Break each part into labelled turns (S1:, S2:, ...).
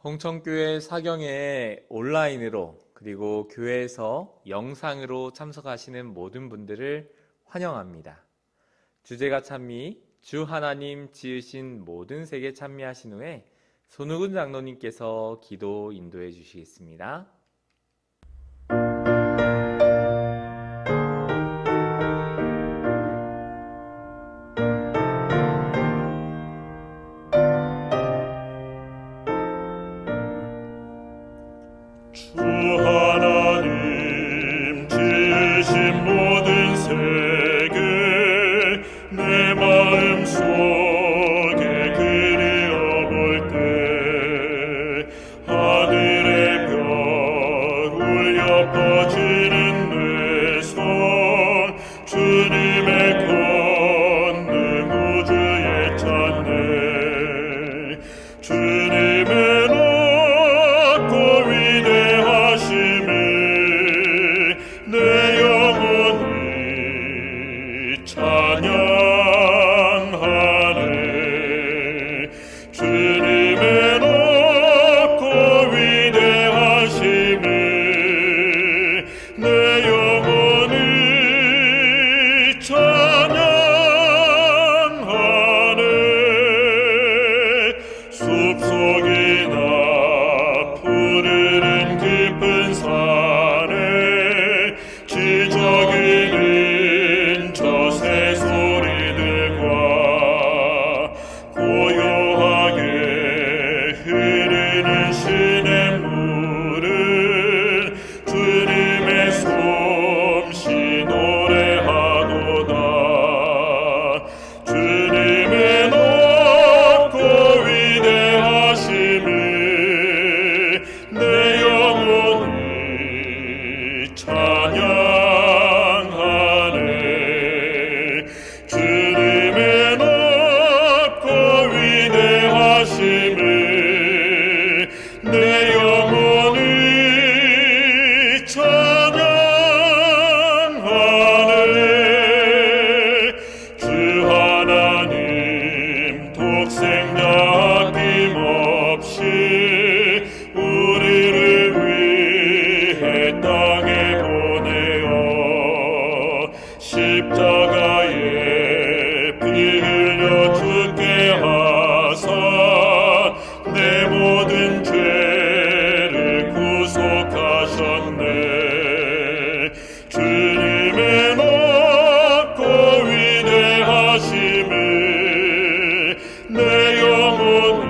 S1: 홍천교회 사경에 온라인으로 그리고 교회에서 영상으로 참석하시는 모든 분들을 환영합니다. 주제가 찬미, 주 하나님 지으신 모든 세계 찬미하신 후에 손우근 장로님께서 기도 인도해 주시겠습니다.
S2: 주 하나님 지으신 모든 세계 내 마음속에 그리어볼 때 하늘의 별 울려 퍼지는 내 손 주님의 권능 우주에 찾네. 주님의 내 영혼이 찬양하네. 주님의 높고 위대하심을 내 영혼이 찬양하네. 숲속이나 푸르른 깊은 산에 지저귀는 저 새소리들과 고요하게 흐르는 시냇물은 주님의 솜씨 노래하도다. 주님의 높고 위대하심을 내 영혼이 찬양하네. 주님의 높고 위대하심을 내 영혼이 찬양하네. 주 하나님 독생자 아낌없이 우리를 위해 땅에 보내어 십자가에 피 흘려 죽게 하사 내 모든 죄를 구속하셨네. 주님의 높고 위대하심을 내 영혼이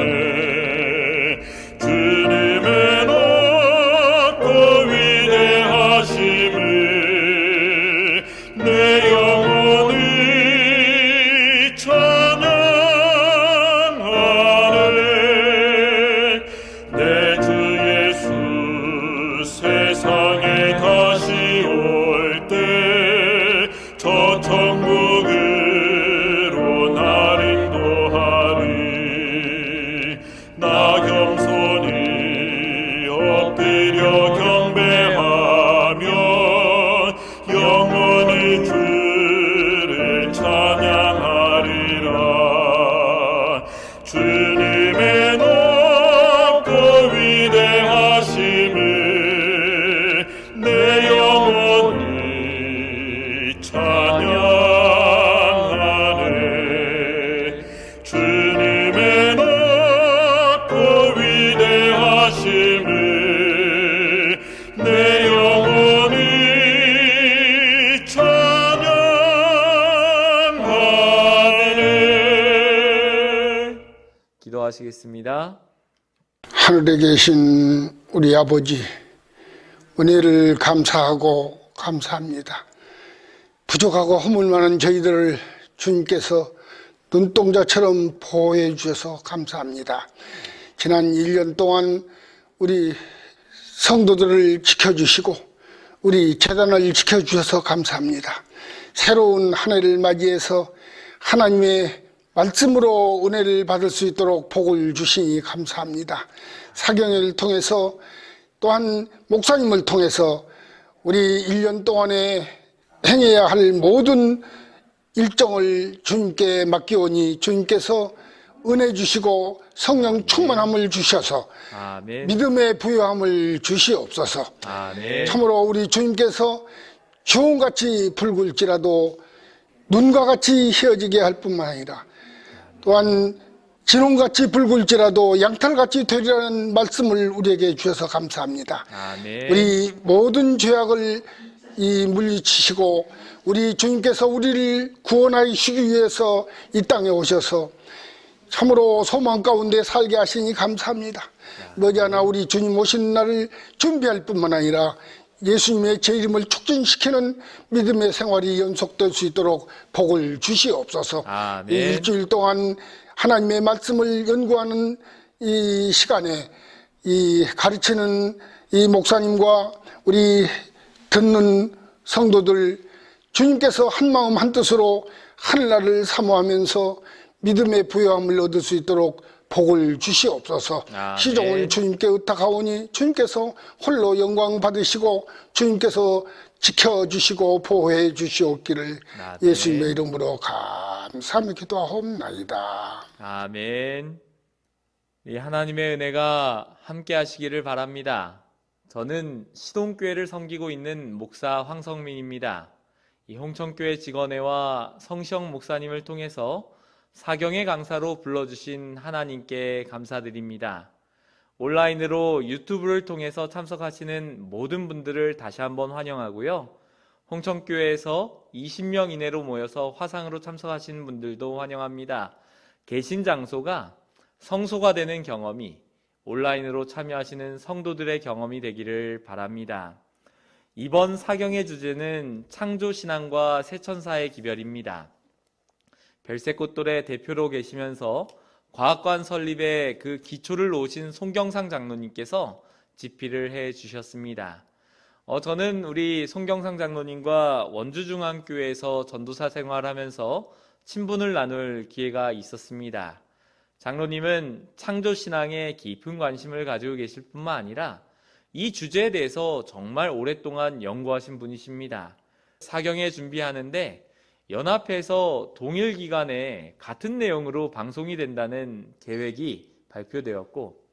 S2: 찬양하네. 주님의 높고 위대하심을 내 영혼이 찬양하네. 내 주 예수 세상에 다시 올 때 저 천국으로 날 인도하리. 나 겸손히 엎드려 경배하며 영원히 주를 찬양하리라. 주님의 높고 위대하심을 내 영혼이 찬양하네. 주님의 높고 위대하심을 내 영혼이 찬양하네.
S1: 기도하시겠습니다.
S3: 하늘에 계신 우리 아버지, 은혜를 감사하고 감사합니다. 부족하고 허물 많은 저희들을 주님께서 눈동자처럼 보호해 주셔서 감사합니다. 지난 1년 동안 우리 성도들을 지켜주시고 우리 재단을 지켜주셔서 감사합니다. 새로운 한 해를 맞이해서 하나님의 말씀으로 은혜를 받을 수 있도록 복을 주시니 감사합니다. 사경회를 통해서 또한 목사님을 통해서 우리 1년 동안에 행해야 할 모든 일정을 주님께 맡기오니 주님께서 은혜 주시고 성령 충만함을 주셔서
S1: 아멘.
S3: 믿음의 부요함을 주시옵소서.
S1: 아멘.
S3: 참으로 우리 주님께서 주홍같이 붉을지라도 눈과 같이 희어지게 할 뿐만 아니라 또한 진홍같이 붉을지라도 양털같이 되리라는 말씀을 우리에게 주셔서 감사합니다.
S1: 아멘.
S3: 우리 모든 죄악을 물리치시고 우리 주님께서 우리를 구원하시기 위해서 이 땅에 오셔서 참으로 소망 가운데 살게 하시니 감사합니다. 머지않아 우리 주님 오시는 날을 준비할 뿐만 아니라 예수님의 제 이름을 촉진시키는 믿음의 생활이 연속될 수 있도록 복을 주시옵소서.
S1: 아멘.
S3: 이 일주일 동안 하나님의 말씀을 연구하는 이 시간에 이 가르치는 이 목사님과 우리 듣는 성도들 주님께서 한마음 한뜻으로 하늘나라를 사모하면서 믿음의 부요함을 얻을 수 있도록 복을 주시옵소서.
S1: 아멘.
S3: 시종을 주님께 의탁하오니 주님께서 홀로 영광 받으시고 주님께서 지켜주시고 보호해 주시옵기를
S1: 아멘.
S3: 예수님의 이름으로 감사하며 기도하옵나이다.
S1: 아멘. 이 하나님의 은혜가 함께 하시기를 바랍니다. 저는 시동교회를 섬기고 있는 목사 황성민입니다. 이 홍천교회 직원회와 성시영 목사님을 통해서 사경의 강사로 불러주신 하나님께 감사드립니다. 온라인으로 유튜브를 통해서 참석하시는 모든 분들을 다시 한번 환영하고요. 홍천교회에서 20명 이내로 모여서 화상으로 참석하시는 분들도 환영합니다. 계신 장소가 성소가 되는 경험이 온라인으로 참여하시는 성도들의 경험이 되기를 바랍니다. 이번 사경의 주제는 창조신앙과 새천사의 기별입니다. 별세꽃돌의 대표로 계시면서 과학관 설립에 그 기초를 놓으신 송경상 장로님께서 집필을 해 주셨습니다. 저는 우리 송경상 장로님과 원주중앙교회에서 전도사 생활하면서 친분을 나눌 기회가 있었습니다. 장로님은 창조신앙에 깊은 관심을 가지고 계실 뿐만 아니라 이 주제에 대해서 정말 오랫동안 연구하신 분이십니다. 사경회 준비하는데 연합해서 동일 기간에 같은 내용으로 방송이 된다는 계획이 발표되었고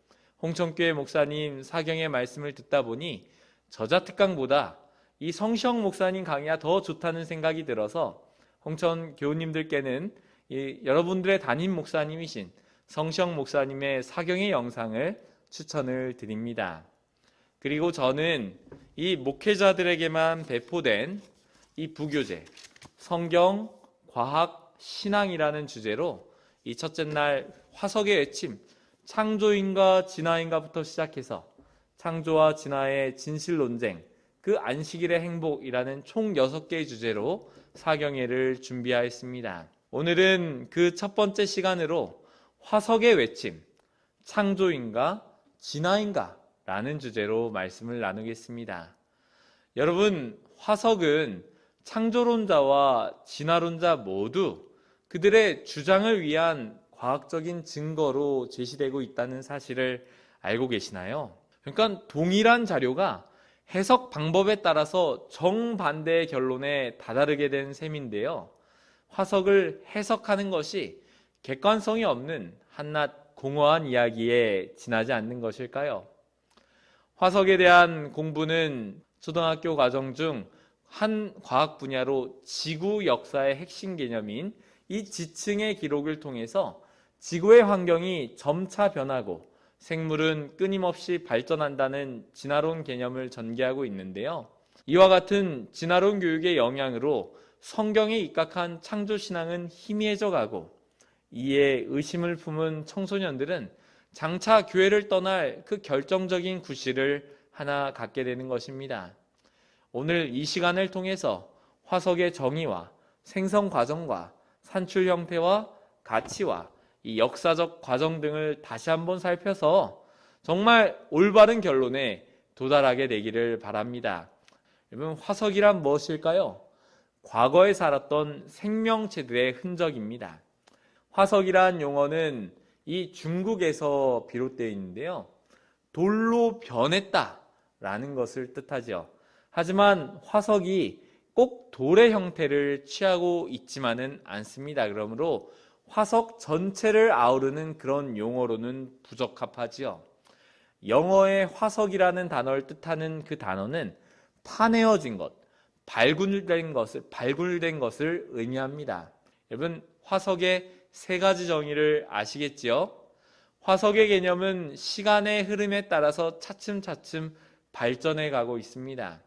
S1: 홍천교회 목사님 사경의 말씀을 듣다 보니 저자특강보다 이 성시영 목사님 강의가 더 좋다는 생각이 들어서 홍천 교우님들께는 여러분들의 담임 목사님이신 성시영 목사님의 사경의 영상을 추천을 드립니다. 그리고 저는 이 목회자들에게만 배포된 이 부교재 성경, 과학, 신앙이라는 주제로 이 첫째 날 화석의 외침, 창조인가 진화인가부터 시작해서 창조와 진화의 진실 논쟁, 그 안식일의 행복이라는 총 6개의 주제로 사경회를 준비하였습니다. 오늘은 그 첫 번째 시간으로 화석의 외침, 창조인가 진화인가 라는 주제로 말씀을 나누겠습니다. 여러분, 화석은 창조론자와 진화론자 모두 그들의 주장을 위한 과학적인 증거로 제시되고 있다는 사실을 알고 계시나요? 그러니까 동일한 자료가 해석 방법에 따라서 정반대의 결론에 다다르게 된 셈인데요. 화석을 해석하는 것이 객관성이 없는 한낱 공허한 이야기에 지나지 않는 것일까요? 화석에 대한 공부는 초등학교 과정 중 한 과학 분야로 지구 역사의 핵심 개념인 이 지층의 기록을 통해서 지구의 환경이 점차 변하고 생물은 끊임없이 발전한다는 진화론 개념을 전개하고 있는데요. 이와 같은 진화론 교육의 영향으로 성경에 입각한 창조신앙은 희미해져 가고 이에 의심을 품은 청소년들은 장차 교회를 떠날 그 결정적인 구실을 하나 갖게 되는 것입니다. 오늘 이 시간을 통해서 화석의 정의와 생성 과정과 산출 형태와 가치와 이 역사적 과정 등을 다시 한번 살펴서 정말 올바른 결론에 도달하게 되기를 바랍니다. 여러분, 화석이란 무엇일까요? 과거에 살았던 생명체들의 흔적입니다. 화석이란 용어는 이 중국에서 비롯되어 있는데요. 돌로 변했다라는 것을 뜻하죠. 하지만 화석이 꼭 돌의 형태를 취하고 있지만은 않습니다. 그러므로 화석 전체를 아우르는 그런 용어로는 부적합하지요. 영어의 화석이라는 단어를 뜻하는 그 단어는 파내어진 것, 발굴된 것을 의미합니다. 여러분, 화석의 세 가지 정의를 아시겠지요? 화석의 개념은 시간의 흐름에 따라서 차츰차츰 발전해 가고 있습니다.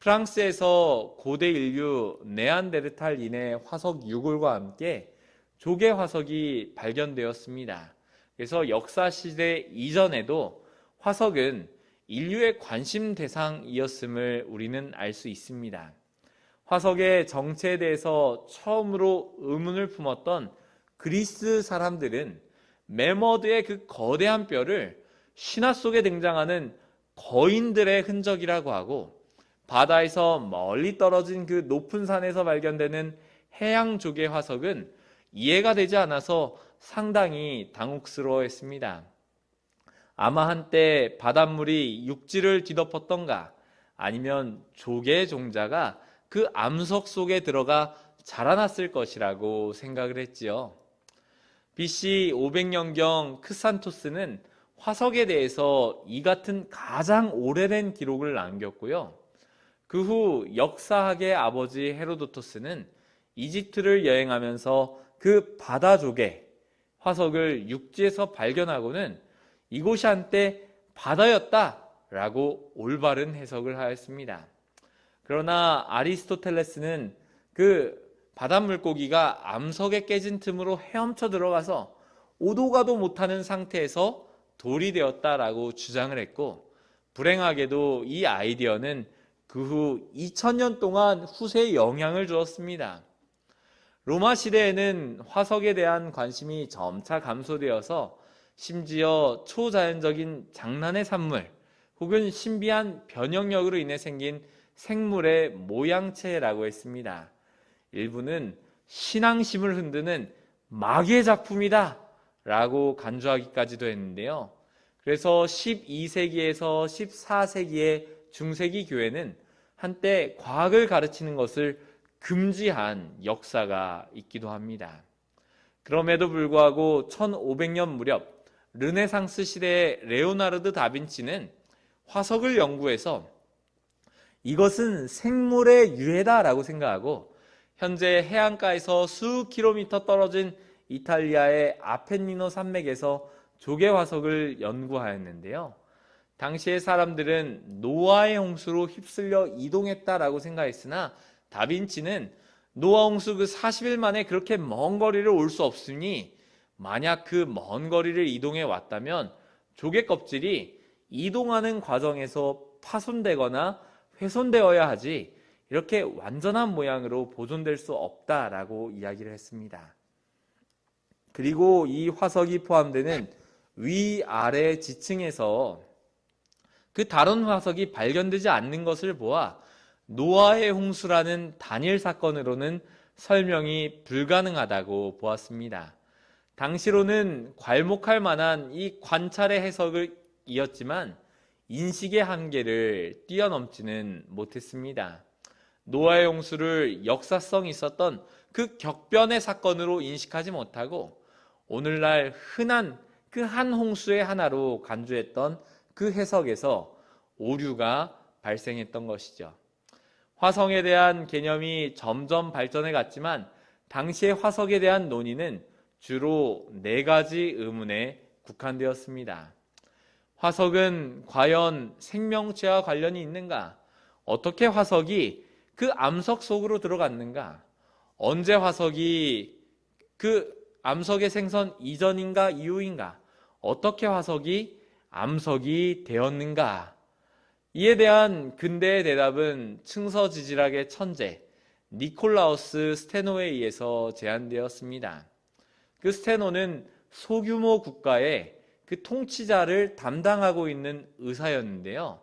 S1: 프랑스에서 고대 인류 네안데르탈인의 화석 유골과 함께 조개 화석이 발견되었습니다. 그래서 역사시대 이전에도 화석은 인류의 관심 대상이었음을 우리는 알 수 있습니다. 화석의 정체에 대해서 처음으로 의문을 품었던 그리스 사람들은 매머드의 그 거대한 뼈를 신화 속에 등장하는 거인들의 흔적이라고 하고, 바다에서 멀리 떨어진 그 높은 산에서 발견되는 해양 조개 화석은 이해가 되지 않아서 상당히 당혹스러워했습니다. 아마 한때 바닷물이 육지를 뒤덮었던가, 아니면 조개 종자가 그 암석 속에 들어가 자라났을 것이라고 생각을 했지요. BC 500년경 크산토스는 화석에 대해서 이 같은 가장 오래된 기록을 남겼고요. 그 후 역사학의 아버지 헤로도토스는 이집트를 여행하면서 그 바다조개 화석을 육지에서 발견하고는 이곳이 한때 바다였다라고 올바른 해석을 하였습니다. 그러나 아리스토텔레스는 그 바닷물고기가 암석에 깨진 틈으로 헤엄쳐 들어가서 오도 가도 못하는 상태에서 돌이 되었다라고 주장을 했고, 불행하게도 이 아이디어는 그 후 2000년 동안 후세에 영향을 주었습니다. 로마 시대에는 화석에 대한 관심이 점차 감소되어서 심지어 초자연적인 장난의 산물 혹은 신비한 변형력으로 인해 생긴 생물의 모양체라고 했습니다. 일부는 신앙심을 흔드는 마귀의 작품이다 라고 간주하기까지도 했는데요. 그래서 12세기에서 14세기의 중세기 교회는 한때 과학을 가르치는 것을 금지한 역사가 있기도 합니다. 그럼에도 불구하고 1500년 무렵 르네상스 시대의 레오나르도 다빈치는 화석을 연구해서 이것은 생물의 유해다라고 생각하고, 현재 해안가에서 수 킬로미터 떨어진 이탈리아의 아펜니노 산맥에서 조개 화석을 연구하였는데요. 당시의 사람들은 노아의 홍수로 휩쓸려 이동했다라고 생각했으나, 다빈치는 노아 홍수 그 40일 만에 그렇게 먼 거리를 올 수 없으니 만약 그 먼 거리를 이동해 왔다면 조개 껍질이 이동하는 과정에서 파손되거나 훼손되어야 하지 이렇게 완전한 모양으로 보존될 수 없다라고 이야기를 했습니다. 그리고 이 화석이 포함되는 위아래 지층에서 그 다른 화석이 발견되지 않는 것을 보아 노아의 홍수라는 단일 사건으로는 설명이 불가능하다고 보았습니다. 당시로는 괄목할 만한 이 관찰의 해석을 이었지만 인식의 한계를 뛰어넘지는 못했습니다. 노아의 홍수를 역사성 있었던 그 격변의 사건으로 인식하지 못하고 오늘날 흔한 그 한 홍수의 하나로 간주했던 그 해석에서 오류가 발생했던 것이죠. 화성에 대한 개념이 점점 발전해 갔지만 당시의 화석에 대한 논의는 주로 4가지 의문에 국한되었습니다. 화석은 과연 생명체와 관련이 있는가? 어떻게 화석이 그 암석 속으로 들어갔는가? 언제 화석이 그 암석의 생선 이전인가 이후인가? 어떻게 화석이 암석이 되었는가? 이에 대한 근대의 대답은 층서지질학의 천재 니콜라우스 스테노에 의해서 제안되었습니다. 그 스테노는 소규모 국가의 그 통치자를 담당하고 있는 의사였는데요.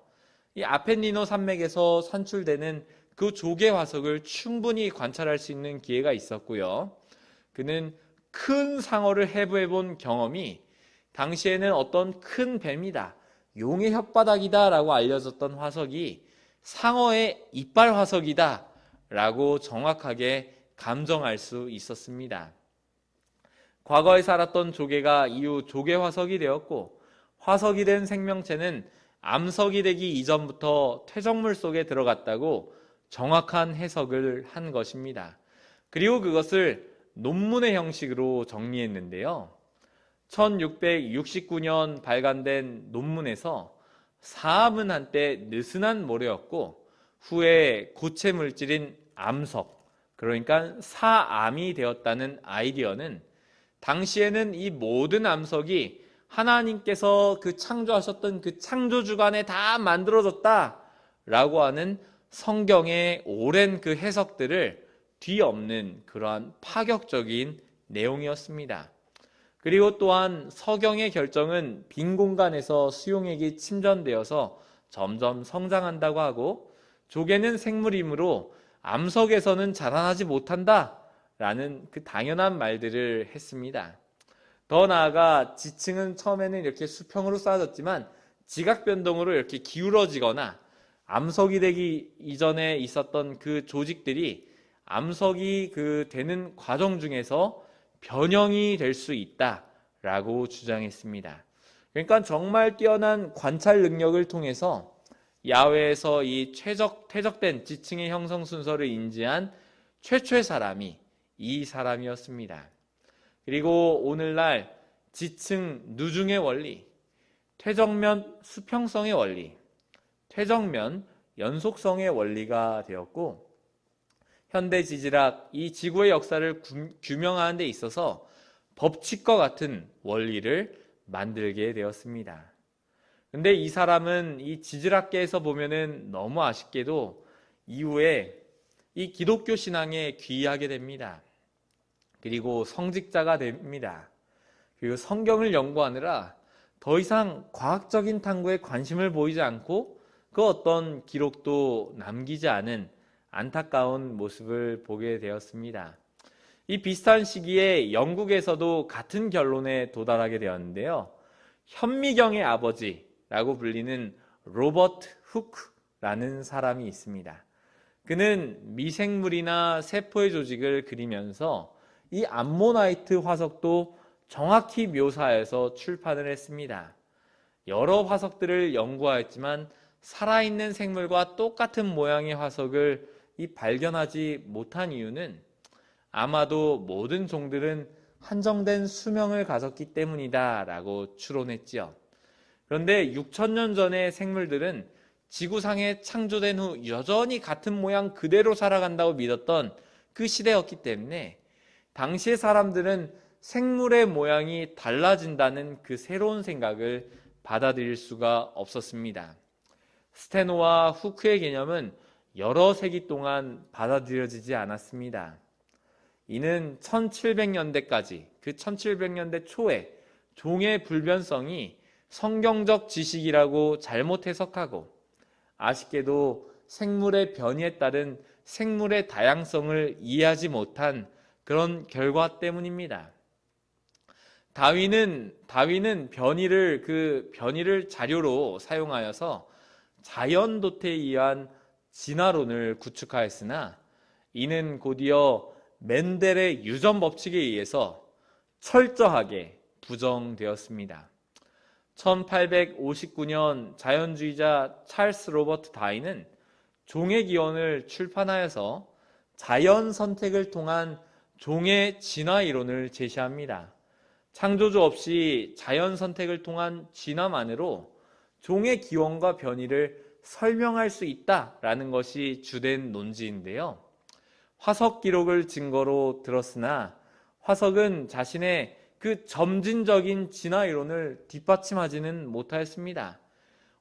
S1: 이 아펜니노 산맥에서 산출되는 그 조개 화석을 충분히 관찰할 수 있는 기회가 있었고요. 그는 큰 상어를 해부해 본 경험이 당시에는 어떤 큰 뱀이다, 용의 혓바닥이다 라고 알려졌던 화석이 상어의 이빨 화석이다 라고 정확하게 감정할 수 있었습니다. 과거에 살았던 조개가 이후 조개 화석이 되었고, 화석이 된 생명체는 암석이 되기 이전부터 퇴적물 속에 들어갔다고 정확한 해석을 한 것입니다. 그리고 그것을 논문의 형식으로 정리했는데요. 1669년 발간된 논문에서 사암은 한때 느슨한 모래였고 후에 고체 물질인 암석, 그러니까 사암이 되었다는 아이디어는 당시에는 이 모든 암석이 하나님께서 그 창조하셨던 그 창조 주간에 다 만들어졌다라고 하는 성경의 오랜 그 해석들을 뒤엎는 그러한 파격적인 내용이었습니다. 그리고 또한 서경의 결정은 빈 공간에서 수용액이 침전되어서 점점 성장한다고 하고, 조개는 생물이므로 암석에서는 자라나지 못한다라는 그 당연한 말들을 했습니다. 더 나아가 지층은 처음에는 이렇게 수평으로 쌓아졌지만 지각 변동으로 이렇게 기울어지거나 암석이 되기 이전에 있었던 그 조직들이 암석이 되는 과정 중에서 변형이 될 수 있다라고 주장했습니다. 그러니까 정말 뛰어난 관찰 능력을 통해서 야외에서 이 퇴적된 지층의 형성 순서를 인지한 최초의 사람이 이 사람이었습니다. 그리고 오늘날 지층 누중의 원리, 퇴적면 수평성의 원리, 퇴적면 연속성의 원리가 되었고, 현대 지질학, 이 지구의 역사를 규명하는 데 있어서 법칙과 같은 원리를 만들게 되었습니다. 근데 이 사람은 이 지질학계에서 보면은 너무 아쉽게도 이후에 이 기독교 신앙에 귀의하게 됩니다. 그리고 성직자가 됩니다. 그리고 성경을 연구하느라 더 이상 과학적인 탐구에 관심을 보이지 않고 그 어떤 기록도 남기지 않은 안타까운 모습을 보게 되었습니다. 이 비슷한 시기에 영국에서도 같은 결론에 도달하게 되었는데요. 현미경의 아버지라고 불리는 로버트 후크라는 사람이 있습니다. 그는 미생물이나 세포의 조직을 그리면서 이 암모나이트 화석도 정확히 묘사해서 출판을 했습니다. 여러 화석들을 연구하였지만 살아있는 생물과 똑같은 모양의 화석을 발견하지 못한 이유는 아마도 모든 종들은 한정된 수명을 가졌기 때문이다 라고 추론했지요. 그런데 6,000년 전의 생물들은 지구상에 창조된 후 여전히 같은 모양 그대로 살아간다고 믿었던 그 시대였기 때문에 당시의 사람들은 생물의 모양이 달라진다는 그 새로운 생각을 받아들일 수가 없었습니다. 스테노와 후크의 개념은 여러 세기 동안 받아들여지지 않았습니다. 이는 1700년대까지, 그 1700년대 초에 종의 불변성이 성경적 지식이라고 잘못 해석하고, 아쉽게도 생물의 변이에 따른 생물의 다양성을 이해하지 못한 그런 결과 때문입니다. 다윈은 변이를 자료로 사용하여서 자연도태에 의한 진화론을 구축하였으나 이는 곧이어 멘델의 유전 법칙에 의해서 철저하게 부정되었습니다. 1859년 자연주의자 찰스 로버트 다윈은 종의 기원을 출판하여서 자연 선택을 통한 종의 진화 이론을 제시합니다. 창조주 없이 자연 선택을 통한 진화만으로 종의 기원과 변이를 설명할 수 있다라는 것이 주된 논지인데요. 화석 기록을 증거로 들었으나 화석은 자신의 그 점진적인 진화 이론을 뒷받침하지는 못하였습니다.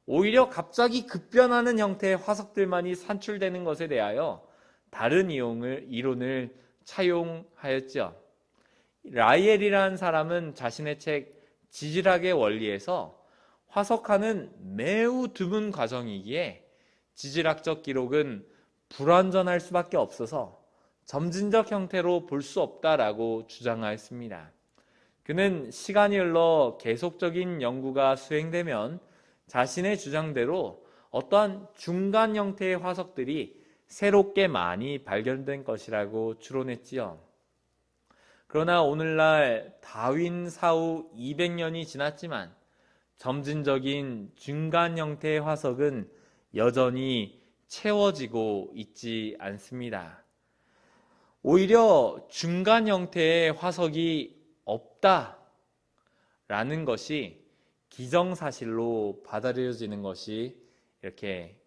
S1: 오히려 갑자기 급변하는 형태의 화석들만이 산출되는 것에 대하여 다른 이론을 차용하였죠. 라이엘이라는 사람은 자신의 책 지질학의 원리에서 화석화는 매우 드문 과정이기에 지질학적 기록은 불완전할 수밖에 없어서 점진적 형태로 볼 수 없다라고 주장하였습니다. 그는 시간이 흘러 계속적인 연구가 수행되면 자신의 주장대로 어떠한 중간 형태의 화석들이 새롭게 많이 발견된 것이라고 추론했지요. 그러나 오늘날 다윈 사후 200년이 지났지만 점진적인 중간 형태의 화석은 여전히 채워지고 있지 않습니다. 오히려 중간 형태의 화석이 없다라는 것이 기정사실로 받아들여지는 것이 이렇게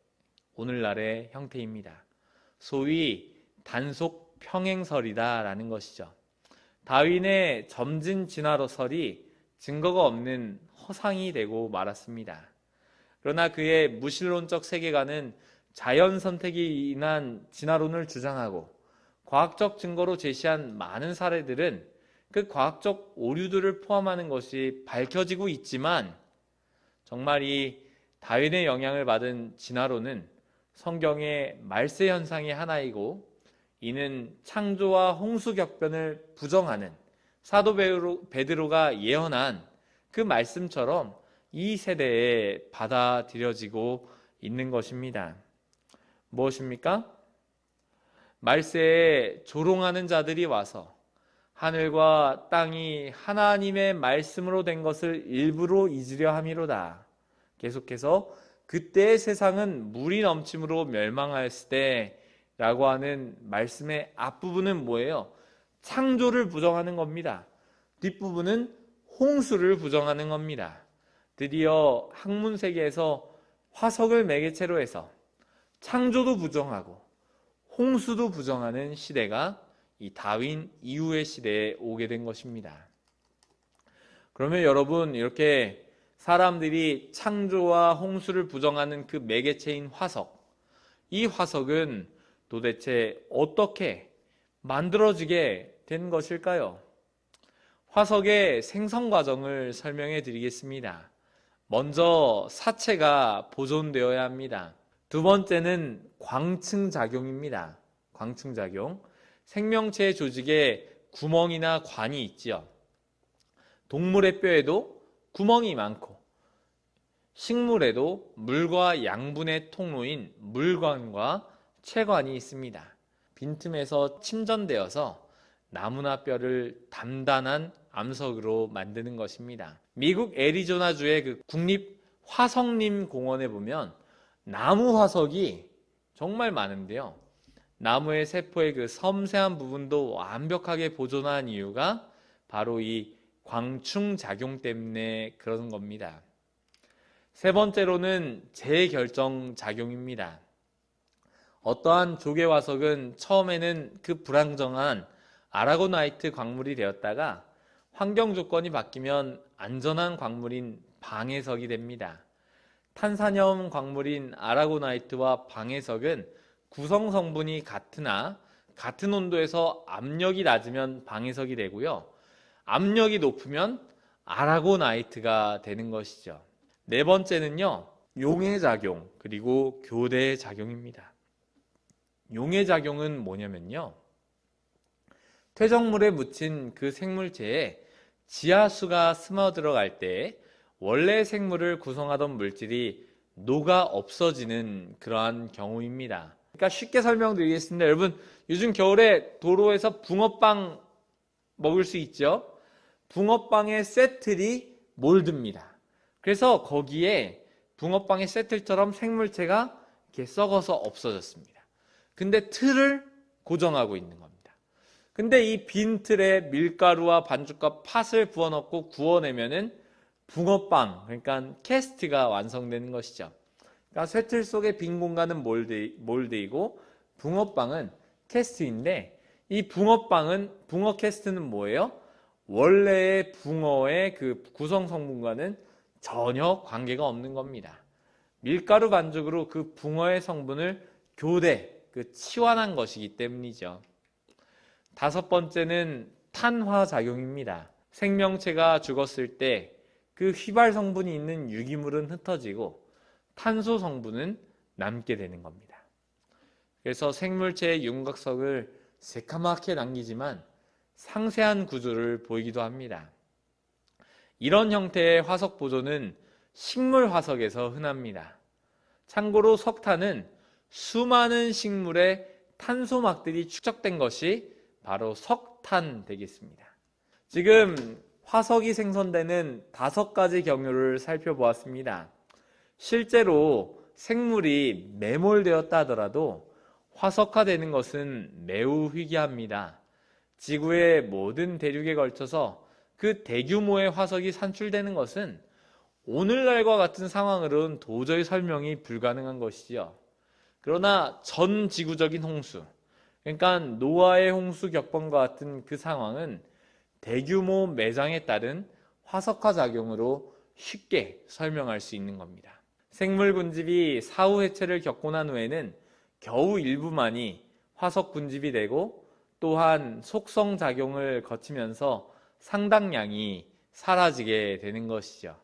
S1: 오늘날의 형태입니다. 소위 단속 평행설이다라는 것이죠. 다윈의 점진 진화설이 증거가 없는 허상이 되고 말았습니다. 그러나 그의 무신론적 세계관은 자연 선택이 인한 진화론을 주장하고 과학적 증거로 제시한 많은 사례들은 그 과학적 오류들을 포함하는 것이 밝혀지고 있지만 정말 이 다윈의 영향을 받은 진화론은 성경의 말세 현상의 하나이고 이는 창조와 홍수격변을 부정하는 사도 베드로가 예언한 그 말씀처럼 이 세대에 받아들여지고 있는 것입니다. 무엇입니까? 말세에 조롱하는 자들이 와서 하늘과 땅이 하나님의 말씀으로 된 것을 일부러 잊으려 함이로다. 계속해서 그때의 세상은 물이 넘침으로 멸망하였을 때라고 하는 말씀의 앞부분은 뭐예요? 창조를 부정하는 겁니다. 뒷부분은 홍수를 부정하는 겁니다. 드디어 학문 세계에서 화석을 매개체로 해서 창조도 부정하고 홍수도 부정하는 시대가 이 다윈 이후의 시대에 오게 된 것입니다. 그러면 여러분, 이렇게 사람들이 창조와 홍수를 부정하는 그 매개체인 화석, 이 화석은 도대체 어떻게 만들어지게 된 것일까요? 화석의 생성 과정을 설명해 드리겠습니다. 먼저 사체가 보존되어야 합니다. 두 번째는 광층작용입니다. 광층작용. 생명체 조직에 구멍이나 관이 있지요. 동물의 뼈에도 구멍이 많고 식물에도 물과 양분의 통로인 물관과 체관이 있습니다. 빈틈에서 침전되어서 나무나 뼈를 단단한 암석으로 만드는 것입니다. 미국 애리조나주의 그 국립 화석림 공원에 보면 나무 화석이 정말 많은데요. 나무의 세포의 그 섬세한 부분도 완벽하게 보존한 이유가 바로 이 광충작용 때문에 그런 겁니다. 세 번째로는 재결정작용입니다. 어떠한 조개 화석은 처음에는 그 불안정한 아라고나이트 광물이 되었다가 환경 조건이 바뀌면 안전한 광물인 방해석이 됩니다. 탄산염 광물인 아라고나이트와 방해석은 구성 성분이 같으나 같은 온도에서 압력이 낮으면 방해석이 되고요. 압력이 높으면 아라고나이트가 되는 것이죠. 네 번째는요, 용해작용 그리고 교대작용입니다. 용해작용은 뭐냐면요, 퇴적물에 묻힌 그 생물체에 지하수가 스며들어갈 때 원래 생물을 구성하던 물질이 녹아 없어지는 그러한 경우입니다. 그러니까 쉽게 설명드리겠습니다. 여러분, 요즘 겨울에 도로에서 붕어빵 먹을 수 있죠? 붕어빵의 세틀이 몰듭니다. 그래서 거기에 붕어빵의 세틀처럼 생물체가 이렇게 썩어서 없어졌습니다. 근데 틀을 고정하고 있는 겁니다. 근데 이 빈 틀에 밀가루와 반죽과 팥을 부어넣고 구워내면은 붕어빵, 그러니까 캐스트가 완성되는 것이죠. 그러니까 쇠틀 속의 빈 공간은 몰드이고 붕어빵은 캐스트인데, 이 붕어 캐스트는 뭐예요? 원래의 붕어의 그 구성 성분과는 전혀 관계가 없는 겁니다. 밀가루 반죽으로 그 붕어의 성분을 치환한 것이기 때문이죠. 다섯 번째는 탄화작용입니다. 생명체가 죽었을 때 그 휘발 성분이 있는 유기물은 흩어지고 탄소 성분은 남게 되는 겁니다. 그래서 생물체의 윤곽석을 새카맣게 남기지만 상세한 구조를 보이기도 합니다. 이런 형태의 화석 보존은 식물 화석에서 흔합니다. 참고로 석탄은 수많은 식물의 탄소막들이 축적된 것이 바로 석탄 되겠습니다. 지금 화석이 생성되는 5가지 경로를 살펴보았습니다. 실제로 생물이 매몰되었다 하더라도 화석화되는 것은 매우 희귀합니다. 지구의 모든 대륙에 걸쳐서 그 대규모의 화석이 산출되는 것은 오늘날과 같은 상황으로는 도저히 설명이 불가능한 것이지요. 그러나 전 지구적인 홍수, 그러니까 노아의 홍수 격번과 같은 그 상황은 대규모 매장에 따른 화석화 작용으로 쉽게 설명할 수 있는 겁니다. 생물 군집이 사후 해체를 겪고 난 후에는 겨우 일부만이 화석 군집이 되고 또한 속성 작용을 거치면서 상당량이 사라지게 되는 것이죠.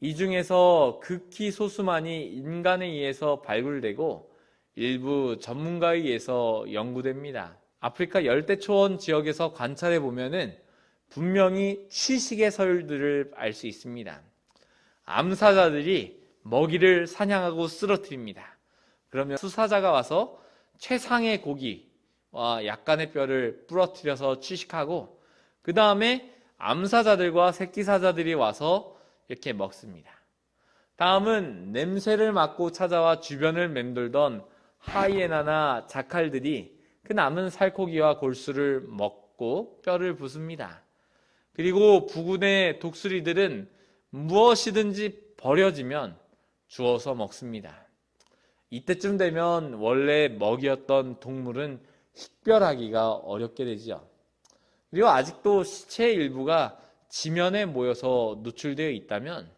S1: 이 중에서 극히 소수만이 인간에 의해서 발굴되고 일부 전문가에 의해서 연구됩니다. 아프리카 열대초원 지역에서 관찰해 보면은 분명히 취식의 서열들을 알 수 있습니다. 암사자들이 먹이를 사냥하고 쓰러뜨립니다. 그러면 수사자가 와서 최상의 고기와 약간의 뼈를 부러뜨려서 취식하고 그 다음에 암사자들과 새끼사자들이 와서 이렇게 먹습니다. 다음은 냄새를 맡고 찾아와 주변을 맴돌던 하이에나나 자칼들이 그 남은 살코기와 골수를 먹고 뼈를 부숩니다. 그리고 부군의 독수리들은 무엇이든지 버려지면 주워서 먹습니다. 이때쯤 되면 원래 먹이였던 동물은 식별하기가 어렵게 되죠. 그리고 아직도 시체의 일부가 지면에 모여서 노출되어 있다면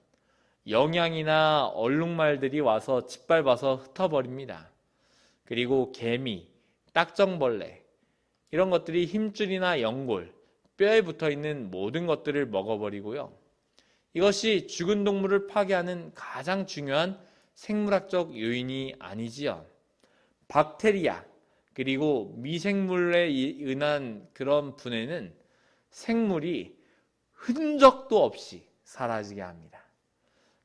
S1: 영양이나 얼룩말들이 와서 짓밟아서 흩어버립니다. 그리고 개미, 딱정벌레 이런 것들이 힘줄이나 연골, 뼈에 붙어있는 모든 것들을 먹어버리고요. 이것이 죽은 동물을 파괴하는 가장 중요한 생물학적 요인이 아니지요. 박테리아 그리고 미생물에 의한 그런 분해는 생물이 흔적도 없이 사라지게 합니다.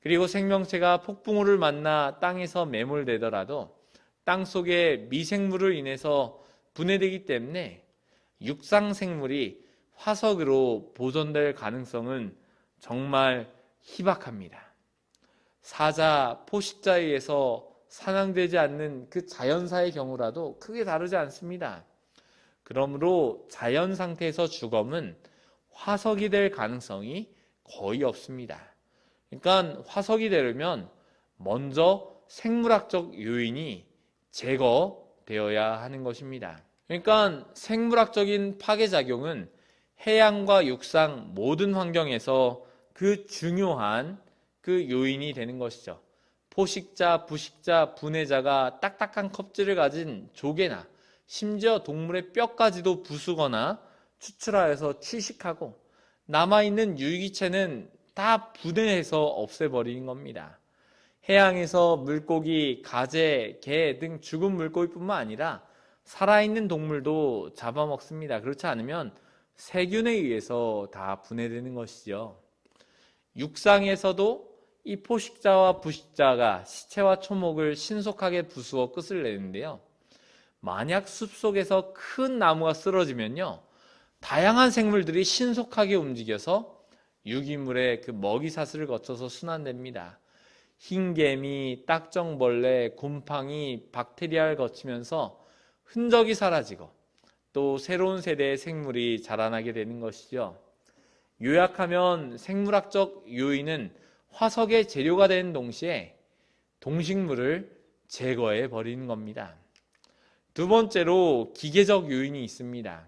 S1: 그리고 생명체가 폭풍우를 만나 땅에서 매몰되더라도 땅 속에 미생물을 인해서 분해되기 때문에 육상 생물이 화석으로 보존될 가능성은 정말 희박합니다. 사자, 포식자에 의해서 사냥되지 않는 그 자연사의 경우라도 크게 다르지 않습니다. 그러므로 자연 상태에서 주검은 화석이 될 가능성이 거의 없습니다. 그러니까 화석이 되려면 먼저 생물학적 요인이 제거되어야 하는 것입니다. 그러니까 생물학적인 파괴작용은 해양과 육상 모든 환경에서 그 중요한 그 요인이 되는 것이죠. 포식자, 부식자, 분해자가 딱딱한 껍질을 가진 조개나 심지어 동물의 뼈까지도 부수거나 추출하여서 취식하고 남아있는 유기체는 다 분해해서 없애버리는 겁니다. 해양에서 물고기, 가재, 게 등 죽은 물고기뿐만 아니라 살아있는 동물도 잡아먹습니다. 그렇지 않으면 세균에 의해서 다 분해되는 것이죠. 육상에서도 이 포식자와 부식자가 시체와 초목을 신속하게 부수어 끝을 내는데요. 만약 숲속에서 큰 나무가 쓰러지면요, 다양한 생물들이 신속하게 움직여서 유기물의 그 먹이 사슬을 거쳐서 순환됩니다. 흰개미, 딱정벌레, 곰팡이, 박테리아를 거치면서 흔적이 사라지고 또 새로운 세대의 생물이 자라나게 되는 것이죠. 요약하면 생물학적 요인은 화석의 재료가 되는 동시에 동식물을 제거해 버리는 겁니다. 두 번째로 기계적 요인이 있습니다.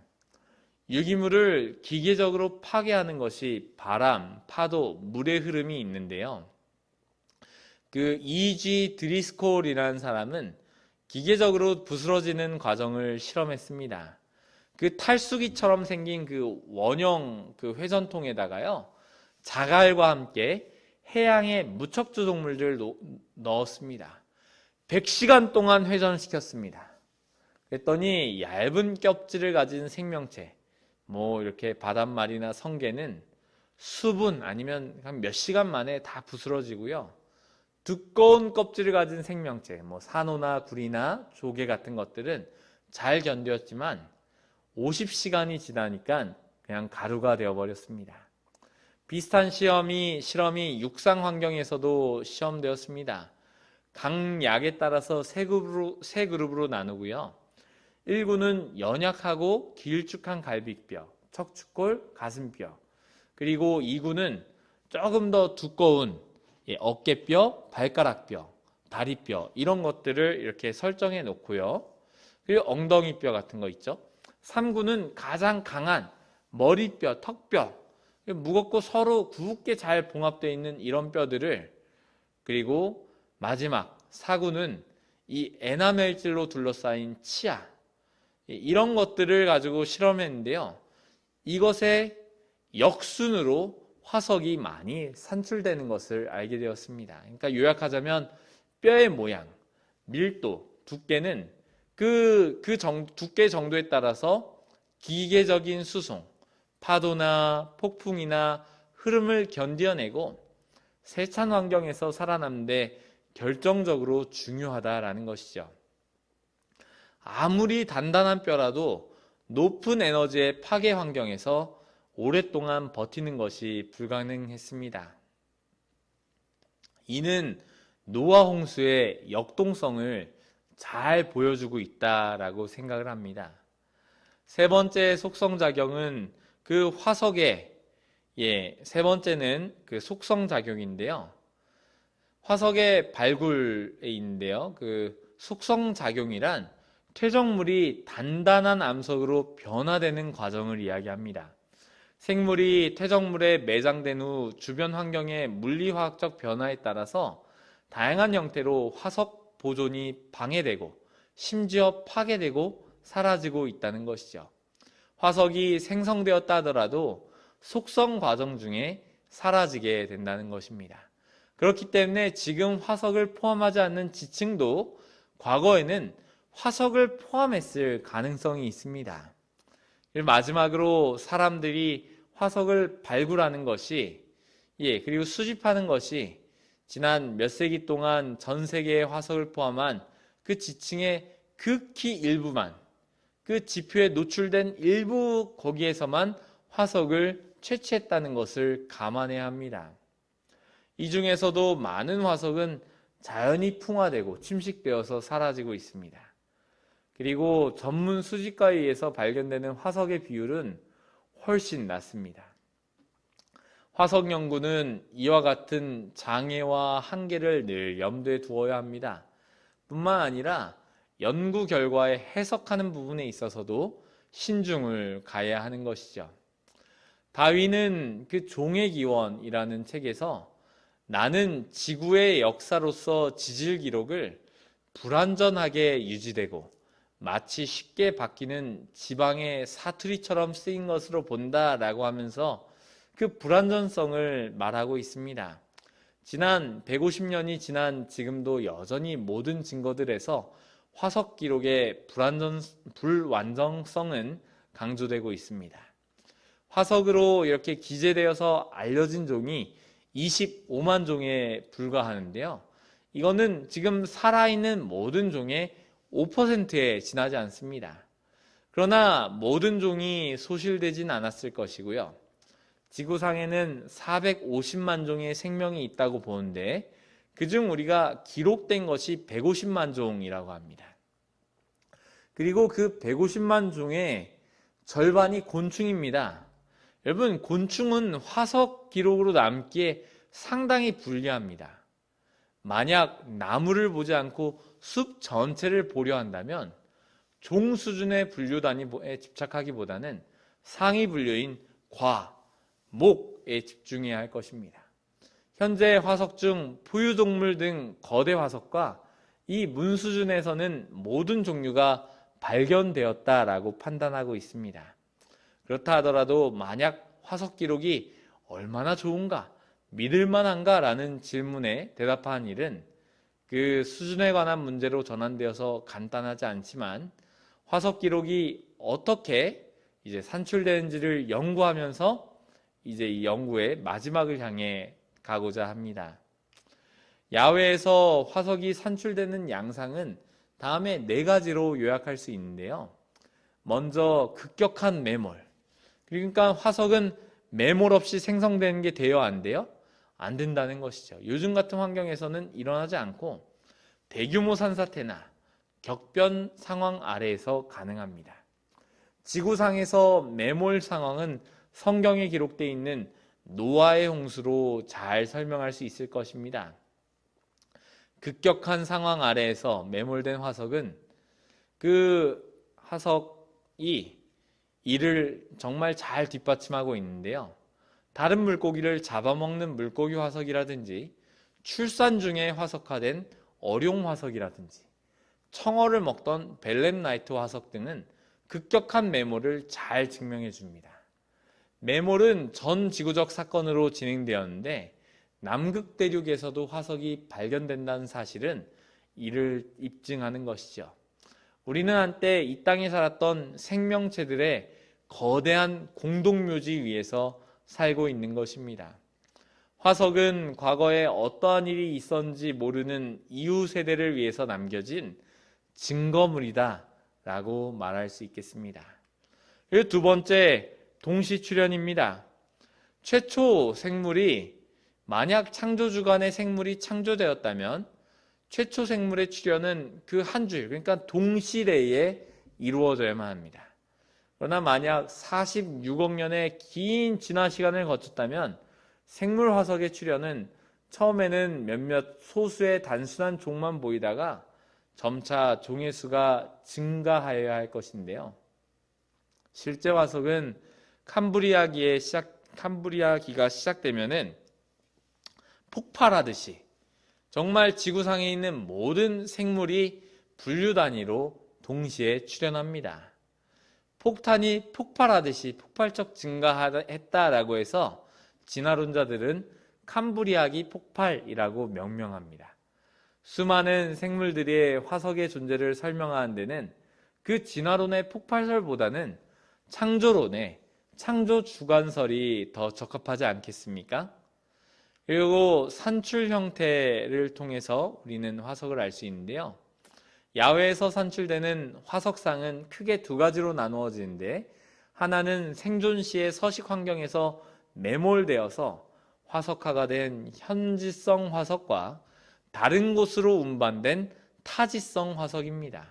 S1: 유기물을 기계적으로 파괴하는 것이 바람, 파도, 물의 흐름이 있는데요. 그 E.G. 드리스콜이라는 사람은 기계적으로 부스러지는 과정을 실험했습니다. 그 탈수기처럼 생긴 그 원형 그 회전통에다가요, 자갈과 함께 해양의 무척주 동물들을 넣었습니다. 100시간 동안 회전시켰습니다. 그랬더니 얇은 껍질을 가진 생명체, 뭐 이렇게 바닷말이나 성게는 수분 아니면 한 몇 시간 만에 다 부스러지고요. 두꺼운 껍질을 가진 생명체, 뭐 산호나 구리나 조개 같은 것들은 잘 견뎠지만 50시간이 지나니까 그냥 가루가 되어버렸습니다. 비슷한 실험이 육상 환경에서도 시험되었습니다. 각 약에 따라서 세 그룹으로 나누고요. 1구는 연약하고 길쭉한 갈비뼈, 척추골, 가슴뼈. 그리고 2구는 조금 더 두꺼운 어깨뼈, 발가락뼈, 다리뼈 이런 것들을 이렇게 설정해 놓고요. 그리고 엉덩이뼈 같은 거 있죠. 3구는 가장 강한 머리뼈, 턱뼈, 무겁고 서로 굵게 잘 봉합되어 있는 이런 뼈들을, 그리고 마지막 4구는 이 에나멜질로 둘러싸인 치아, 이런 것들을 가지고 실험했는데요. 이것의 역순으로 화석이 많이 산출되는 것을 알게 되었습니다. 그러니까 요약하자면 뼈의 모양, 밀도, 두께는 두께 정도에 따라서 기계적인 수송, 파도나 폭풍이나 흐름을 견뎌내고 세찬 환경에서 살아남는데 결정적으로 중요하다라는 것이죠. 아무리 단단한 뼈라도 높은 에너지의 파괴 환경에서 오랫동안 버티는 것이 불가능했습니다. 이는 노아 홍수의 역동성을 잘 보여주고 있다라고 생각을 합니다. 세 번째 속성작용은 그 화석의, 세 번째는 그 속성작용인데요. 화석의 발굴에 있는데요. 그 속성작용이란 퇴적물이 단단한 암석으로 변화되는 과정을 이야기합니다. 생물이 퇴적물에 매장된 후 주변 환경의 물리화학적 변화에 따라서 다양한 형태로 화석 보존이 방해되고 심지어 파괴되고 사라지고 있다는 것이죠. 화석이 생성되었다 하더라도 속성 과정 중에 사라지게 된다는 것입니다. 그렇기 때문에 지금 화석을 포함하지 않는 지층도 과거에는 화석을 포함했을 가능성이 있습니다. 마지막으로 사람들이 화석을 발굴하는 것이, 그리고 수집하는 것이 지난 몇 세기 동안 전 세계의 화석을 포함한 그 지층의 극히 일부만, 그 지표에 노출된 일부 거기에서만 화석을 채취했다는 것을 감안해야 합니다. 이 중에서도 많은 화석은 자연히 풍화되고 침식되어서 사라지고 있습니다. 그리고 전문 수집가에 의해서 발견되는 화석의 비율은 훨씬 낮습니다. 화석 연구는 이와 같은 장애와 한계를 늘 염두에 두어야 합니다. 뿐만 아니라 연구 결과에 해석하는 부분에 있어서도 신중을 가해야 하는 것이죠. 다윈은 그 종의 기원이라는 책에서 나는 지구의 역사로서 지질 기록을 불완전하게 유지되고 마치 쉽게 바뀌는 지방의 사투리처럼 쓰인 것으로 본다라고 하면서 그 불완전성을 말하고 있습니다. 지난 150년이 지난 지금도 여전히 모든 증거들에서 화석 기록의 불완전성은 강조되고 있습니다. 화석으로 이렇게 기재되어서 알려진 종이 25만 종에 불과하는데요. 이거는 지금 살아있는 모든 종의 5%에 지나지 않습니다. 그러나 모든 종이 소실되진 않았을 것이고요. 지구상에는 450만 종의 생명이 있다고 보는데 그중 우리가 기록된 것이 150만 종이라고 합니다. 그리고 그 150만 종의 절반이 곤충입니다. 여러분, 곤충은 화석 기록으로 남기에 상당히 불리합니다. 만약 나무를 보지 않고 숲 전체를 보려 한다면 종 수준의 분류 단위에 집착하기보다는 상위 분류인 과, 목에 집중해야 할 것입니다. 현재 화석 중 포유동물 등 거대 화석과 이 문 수준에서는 모든 종류가 발견되었다라고 판단하고 있습니다. 그렇다 하더라도 만약 화석 기록이 얼마나 좋은가, 믿을만한가라는 질문에 대답하는 일은 그 수준에 관한 문제로 전환되어서 간단하지 않지만 화석 기록이 어떻게 이제 산출되는지를 연구하면서 이제 이 연구의 마지막을 향해 가고자 합니다. 야외에서 화석이 산출되는 양상은 다음에 4가지로 요약할 수 있는데요. 먼저 급격한 매몰. 그러니까 화석은 매몰 없이 생성되는 게 돼요, 안 돼요? 안 된다는 것이죠. 요즘 같은 환경에서는 일어나지 않고 대규모 산사태나 격변 상황 아래에서 가능합니다. 지구상에서 매몰 상황은 성경에 기록되어 있는 노아의 홍수로 잘 설명할 수 있을 것입니다. 급격한 상황 아래에서 매몰된 화석은 그 화석이 이를 정말 잘 뒷받침하고 있는데요. 다른 물고기를 잡아먹는 물고기 화석이라든지 출산 중에 화석화된 어룡 화석이라든지 청어를 먹던 벨렘나이트 화석 등은 급격한 매몰을 잘 증명해 줍니다. 매몰은 전 지구적 사건으로 진행되었는데 남극 대륙에서도 화석이 발견된다는 사실은 이를 입증하는 것이죠. 우리는 한때 이 땅에 살았던 생명체들의 거대한 공동묘지 위에서 살고 있는 것입니다. 화석은 과거에 어떠한 일이 있었는지 모르는 이후 세대를 위해서 남겨진 증거물이다 라고 말할 수 있겠습니다. 그리고 두 번째, 동시 출현입니다. 최초 생물이 만약 창조 주간에 생물이 창조되었다면 최초 생물의 출현은 그 한 주일, 그러니까 동시대에 이루어져야만 합니다. 그러나 만약 46억 년의 긴 진화 시간을 거쳤다면 생물 화석의 출현은 처음에는 몇몇 소수의 단순한 종만 보이다가 점차 종의 수가 증가하여야 할 것인데요. 실제 화석은 캄브리아기가 시작되면은 폭발하듯이 정말 지구상에 있는 모든 생물이 분류 단위로 동시에 출현합니다. 폭탄이 폭발하듯이 폭발적 증가했다라고 해서 진화론자들은 캄브리아기 폭발이라고 명명합니다. 수많은 생물들의 화석의 존재를 설명하는 데는 그 진화론의 폭발설보다는 창조론의 창조 주관설이 더 적합하지 않겠습니까? 그리고 산출 형태를 통해서 우리는 화석을 알 수 있는데요. 야외에서 산출되는 화석상은 크게 2가지로 나누어지는데, 하나는 생존 시의 서식 환경에서 매몰되어서 화석화가 된 현지성 화석과 다른 곳으로 운반된 타지성 화석입니다.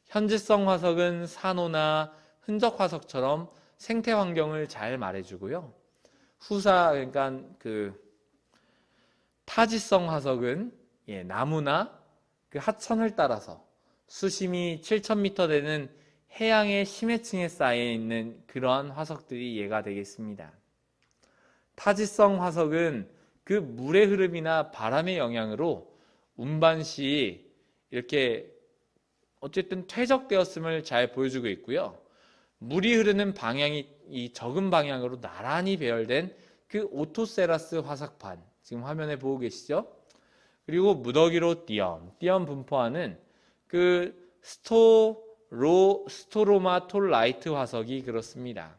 S1: 현지성 화석은 산호나 흔적 화석처럼 생태 환경을 잘 말해주고요. 그러니까 타지성 화석은 나무나 그 하천을 따라서 수심이 7,000m 되는 해양의 심해층에 쌓여 있는 그러한 화석들이 예가 되겠습니다. 타지성 화석은 그 물의 흐름이나 바람의 영향으로 운반 시 이렇게 어쨌든 퇴적되었음을 잘 보여주고 있고요. 물이 흐르는 방향이 이 적은 방향으로 나란히 배열된 그 오토세라스 화석판, 지금 화면에 보고 계시죠? 그리고 무더기로 띄엄 분포하는 그 스토로마톨라이트 화석이 그렇습니다.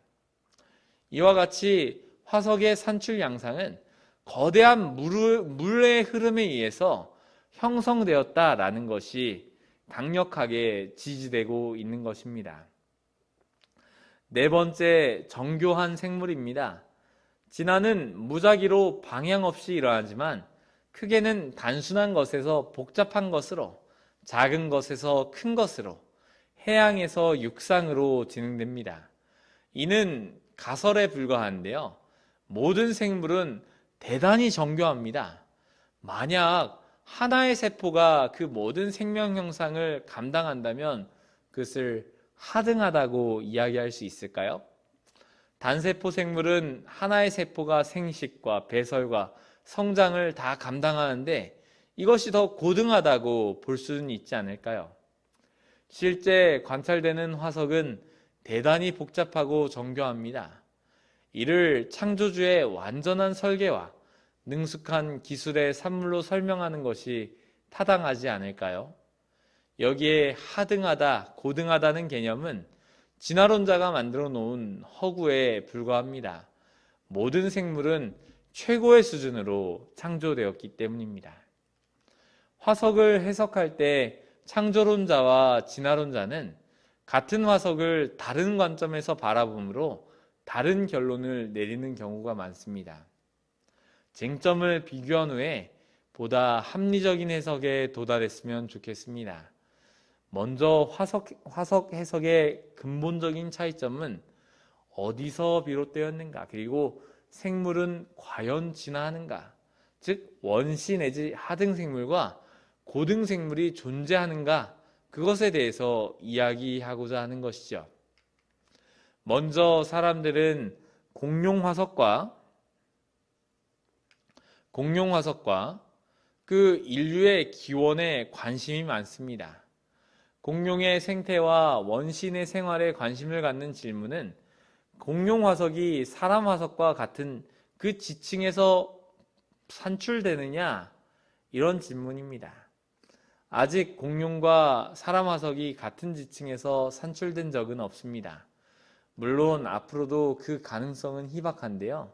S1: 이와 같이 화석의 산출 양상은 거대한 물의 흐름에 의해서 형성되었다라는 것이 강력하게 지지되고 있는 것입니다. 네 번째, 정교한 생물입니다. 진화는 무작위로 방향 없이 일어나지만 크게는 단순한 것에서 복잡한 것으로, 작은 것에서 큰 것으로, 해양에서 육상으로 진행됩니다. 이는 가설에 불과한데요. 모든 생물은 대단히 정교합니다. 만약 하나의 세포가 그 모든 생명 형상을 감당한다면 그것을 하등하다고 이야기할 수 있을까요? 단세포 생물은 하나의 세포가 생식과 배설과 성장을 다 감당하는데 이것이 더 고등하다고 볼 수는 있지 않을까요? 실제 관찰되는 화석은 대단히 복잡하고 정교합니다. 이를 창조주의 완전한 설계와 능숙한 기술의 산물로 설명하는 것이 타당하지 않을까요? 여기에 하등하다, 고등하다는 개념은 진화론자가 만들어 놓은 허구에 불과합니다. 모든 생물은 최고의 수준으로 창조되었기 때문입니다. 화석을 해석할 때 창조론자와 진화론자는 같은 화석을 다른 관점에서 바라보므로 다른 결론을 내리는 경우가 많습니다. 쟁점을 비교한 후에 보다 합리적인 해석에 도달했으면 좋겠습니다. 먼저 화석 해석의 근본적인 차이점은 어디서 비롯되었는가, 그리고 생물은 과연 진화하는가, 즉 원시 내지 하등생물과 고등생물이 존재하는가, 그것에 대해서 이야기하고자 하는 것이죠. 먼저 사람들은 공룡화석과 그 인류의 기원에 관심이 많습니다. 공룡의 생태와 원시인의 생활에 관심을 갖는 질문은 공룡 화석이 사람 화석과 같은 그 지층에서 산출되느냐, 이런 질문입니다. 아직 공룡과 사람 화석이 같은 지층에서 산출된 적은 없습니다. 물론 앞으로도 그 가능성은 희박한데요.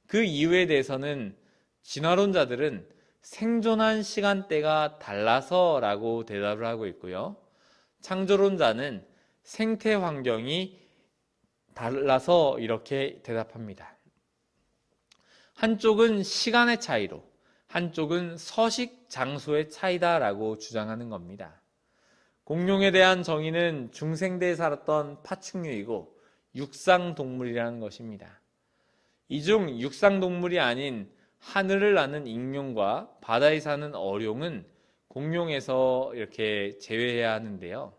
S1: 그 이유에 대해서는 진화론자들은 생존한 시간대가 달라서라고 대답을 하고 있고요. 창조론자는 생태 환경이 달라서 이렇게 대답합니다. 한쪽은 시간의 차이로, 한쪽은 서식 장소의 차이다라고 주장하는 겁니다. 공룡에 대한 정의는 중생대에 살았던 파충류이고 육상동물이라는 것입니다. 이 중 육상동물이 아닌 하늘을 나는 익룡과 바다에 사는 어룡은 공룡에서 이렇게 제외해야 하는데요.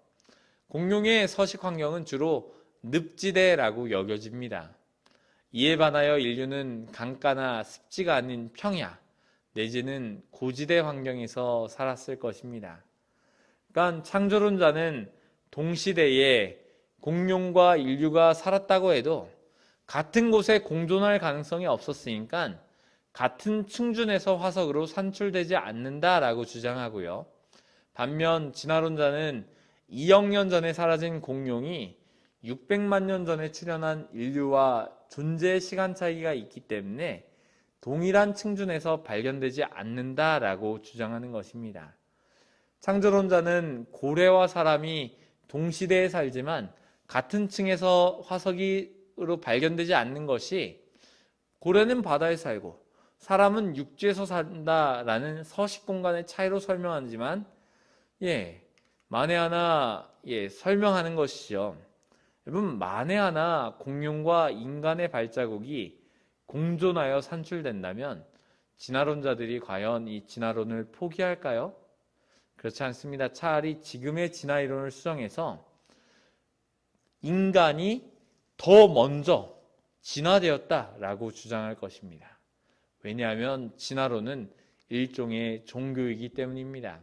S1: 공룡의 서식 환경은 주로 늪지대라고 여겨집니다. 이에 반하여 인류는 강가나 습지가 아닌 평야 내지는 고지대 환경에서 살았을 것입니다. 그러니까 창조론자는 동시대에 공룡과 인류가 살았다고 해도 같은 곳에 공존할 가능성이 없었으니까 같은 층준에서 화석으로 산출되지 않는다라고 주장하고요. 반면 진화론자는 2억 년 전에 사라진 공룡이 600만 년 전에 출현한 인류와 존재의 시간 차이가 있기 때문에 동일한 층준에서 발견되지 않는다라고 주장하는 것입니다. 창조론자는 고래와 사람이 동시대에 살지만 같은 층에서 화석으로 발견되지 않는 것이 고래는 바다에 살고 사람은 육지에서 산다라는 서식 공간의 차이로 설명하지만 만에 하나 설명하는 것이죠. 여러분, 만에 하나 공룡과 인간의 발자국이 공존하여 산출된다면 진화론자들이 과연 이 진화론을 포기할까요? 그렇지 않습니다. 차라리 지금의 진화 이론을 수정해서 인간이 더 먼저 진화되었다라고 주장할 것입니다. 왜냐하면 진화론은 일종의 종교이기 때문입니다.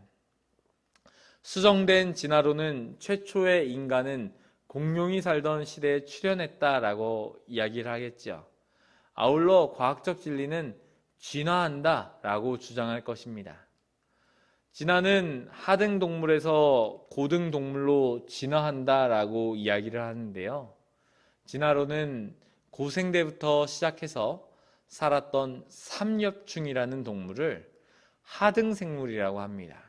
S1: 수정된 진화론은 최초의 인간은 공룡이 살던 시대에 출현했다라고 이야기를 하겠죠. 아울러 과학적 진리는 진화한다라고 주장할 것입니다. 진화는 하등동물에서 고등동물로 진화한다라고 이야기를 하는데요. 진화론은 고생대부터 시작해서 살았던 삼엽충이라는 동물을 하등생물이라고 합니다.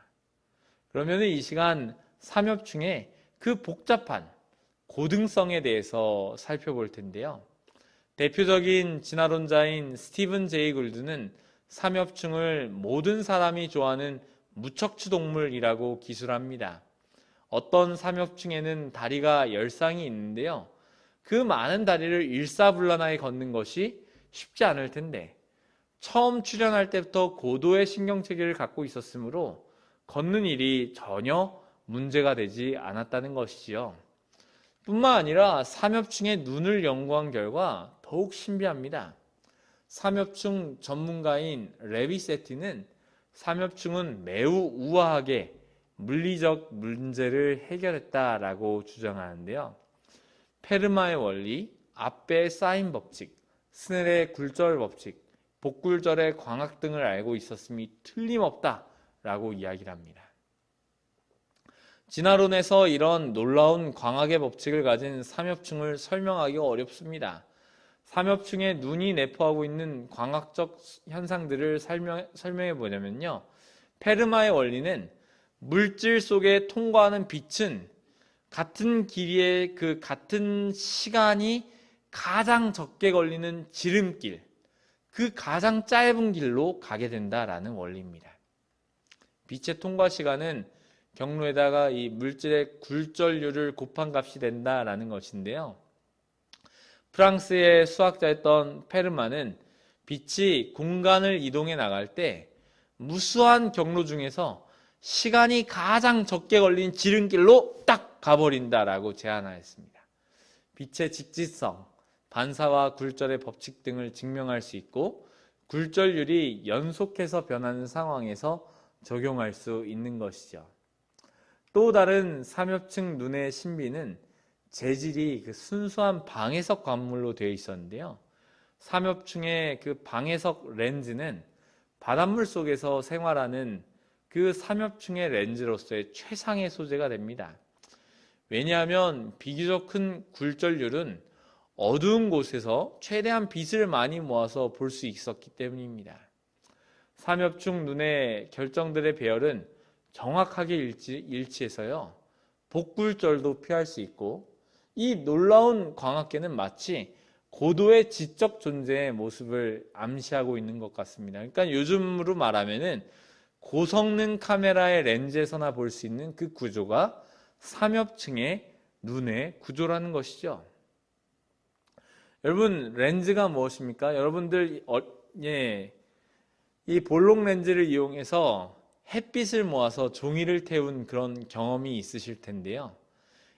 S1: 그러면 이 시간 삼엽충의 그 복잡한 고등성에 대해서 살펴볼 텐데요. 대표적인 진화론자인 스티븐 제이 굴드는 삼엽충을 모든 사람이 좋아하는 무척추 동물이라고 기술합니다. 어떤 삼엽충에는 다리가 10쌍이 있는데요. 그 많은 다리를 일사불란하게 걷는 것이 쉽지 않을 텐데 처음 출현할 때부터 고도의 신경체계를 갖고 있었으므로 걷는 일이 전혀 문제가 되지 않았다는 것이지요. 뿐만 아니라 삼엽충의 눈을 연구한 결과 더욱 신비합니다. 삼엽충 전문가인 레비세티는 삼엽충은 매우 우아하게 물리적 문제를 해결했다라고 주장하는데요. 페르마의 원리, 앞배의 사인 법칙, 스넬의 굴절 법칙, 복굴절의 광학 등을 알고 있었음이 틀림없다라고 이야기를 합니다. 진화론에서 이런 놀라운 광학의 법칙을 가진 삼엽충을 설명하기가 어렵습니다. 삼엽충의 눈이 내포하고 있는 광학적 현상들을 설명해 보자면요. 페르마의 원리는 물질 속에 통과하는 빛은 같은 길이의 그 같은 시간이 가장 적게 걸리는 지름길, 그 가장 짧은 길로 가게 된다라는 원리입니다. 빛의 통과 시간은 경로에다가 이 물질의 굴절률을 곱한 값이 된다라는 것인데요. 프랑스의 수학자였던 페르마는 빛이 공간을 이동해 나갈 때 무수한 경로 중에서 시간이 가장 적게 걸린 지름길로 딱 가버린다라고 제안하였습니다. 빛의 직지성, 반사와 굴절의 법칙 등을 증명할 수 있고 굴절률이 연속해서 변하는 상황에서 적용할 수 있는 것이죠. 또 다른 삼엽층 눈의 신비는 재질이 그 순수한 방해석 광물로 되어 있었는데요. 삼엽층의 그 방해석 렌즈는 바닷물 속에서 생활하는 그 삼엽층의 렌즈로서의 최상의 소재가 됩니다. 왜냐하면 비교적 큰 굴절률은 어두운 곳에서 최대한 빛을 많이 모아서 볼 수 있었기 때문입니다. 삼엽충 눈의 결정들의 배열은 정확하게 일치해서요. 복굴절도 피할 수 있고 이 놀라운 광학계는 마치 고도의 지적 존재의 모습을 암시하고 있는 것 같습니다. 그러니까 요즘으로 말하면은 고성능 카메라의 렌즈에서나 볼 수 있는 그 구조가 삼엽층의 눈의 구조라는 것이죠. 여러분, 렌즈가 무엇입니까? 여러분들 이 볼록 렌즈를 이용해서 햇빛을 모아서 종이를 태운 그런 경험이 있으실 텐데요.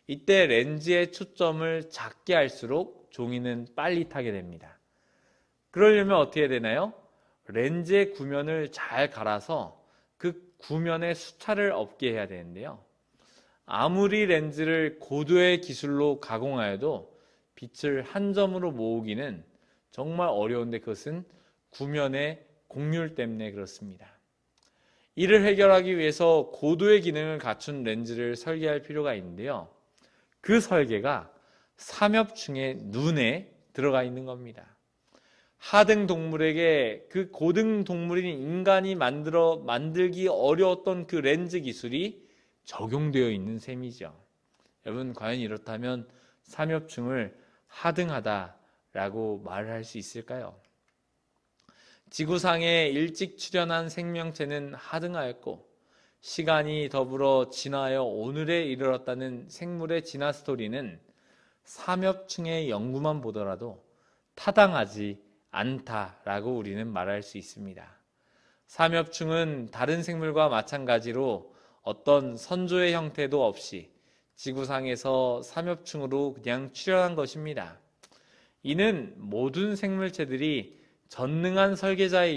S1: 이때 렌즈의 초점을 작게 할수록 종이는 빨리 타게 됩니다. 그러려면 어떻게 해야 되나요? 렌즈의 구면을 잘 갈아서 그 구면의 수차를 없게 해야 되는데요. 아무리 렌즈를 고도의 기술로 가공하여도 빛을 한 점으로 모으기는 정말 어려운데 그것은 구면의 곡률 때문에 그렇습니다. 이를 해결하기 위해서 고도의 기능을 갖춘 렌즈를 설계할 필요가 있는데요. 그 설계가 삼엽층의 눈에 들어가 있는 겁니다. 하등 동물에게 그 고등 동물인 인간이 만들기 어려웠던 그 렌즈 기술이 적용되어 있는 셈이죠. 여러분, 과연 이렇다면 삼엽층을 하등하다라고 말을 할 수 있을까요? 지구상에 일찍 출현한 생명체는 하등하였고 시간이 더불어 진화하여 오늘에 이르렀다는 생물의 진화 스토리는 삼엽층의 연구만 보더라도 타당하지 않다라고 우리는 말할 수 있습니다. 삼엽층은 다른 생물과 마찬가지로 어떤 선조의 형태도 없이 지구상에서 삼엽층으로 그냥 출현한 것입니다. 이는 모든 생물체들이 전능한 설계자에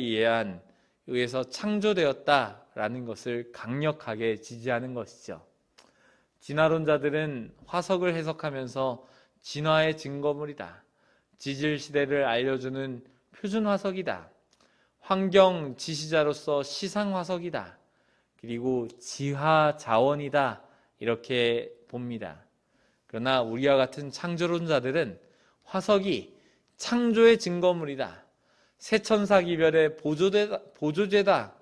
S1: 의해서 창조되었다라는 것을 강력하게 지지하는 것이죠. 진화론자들은 화석을 해석하면서 진화의 증거물이다. 지질 시대를 알려주는 표준 화석이다. 환경 지시자로서 시상 화석이다. 그리고 지하 자원이다. 이렇게 봅니다. 그러나 우리와 같은 창조론자들은 화석이 창조의 증거물이다. 새천사 기별의 보조제다.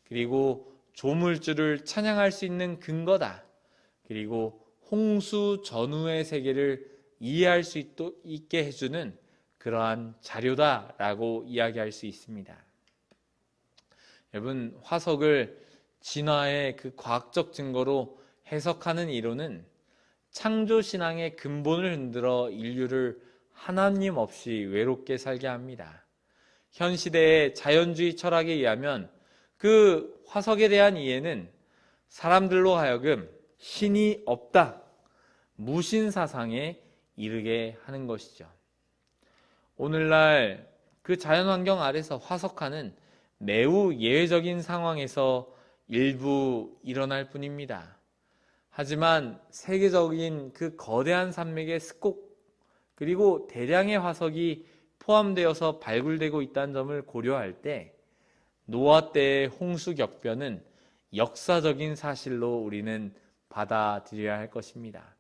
S1: 그리고 조물주를 찬양할 수 있는 근거다. 그리고 홍수 전후의 세계를 이해할 수 있게 해주는 그러한 자료다라고 이야기할 수 있습니다. 여러분, 화석을 진화의 그 과학적 증거로 해석하는 이론은 창조신앙의 근본을 흔들어 인류를 하나님 없이 외롭게 살게 합니다. 현 시대의 자연주의 철학에 의하면 그 화석에 대한 이해는 사람들로 하여금 신이 없다, 무신사상에 이르게 하는 것이죠. 오늘날 그 자연환경 아래서 화석화는 매우 예외적인 상황에서 일부 일어날 뿐입니다. 하지만 세계적인 그 거대한 산맥의 습곡 그리고 대량의 화석이 포함되어서 발굴되고 있다는 점을 고려할 때 노아 때의 홍수 격변은 역사적인 사실로 우리는 받아들여야 할 것입니다.